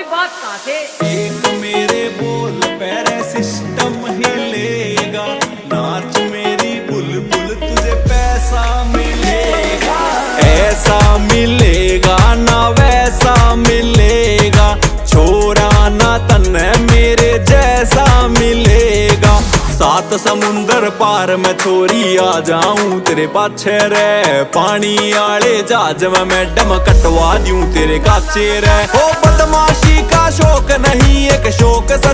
कोई बात कहाँ से? एक मेरे बोल पैरे सिस्टम हिलेगा, नाच मेरी बुलबुल तुझे पैसा मिलेगा। ऐसा मिलेगा ना वैसा मिलेगा, छोरा ना तन्ने मेरे जैसा मिलेगा। सात समुंदर पार मैं छोरी आ जाऊं तेरे पाछे रे, पानी आले जहाज में मैडम कटवा दूं तेरे काचे रे। ओ बदमाशी का शौक नहीं एक शौक सा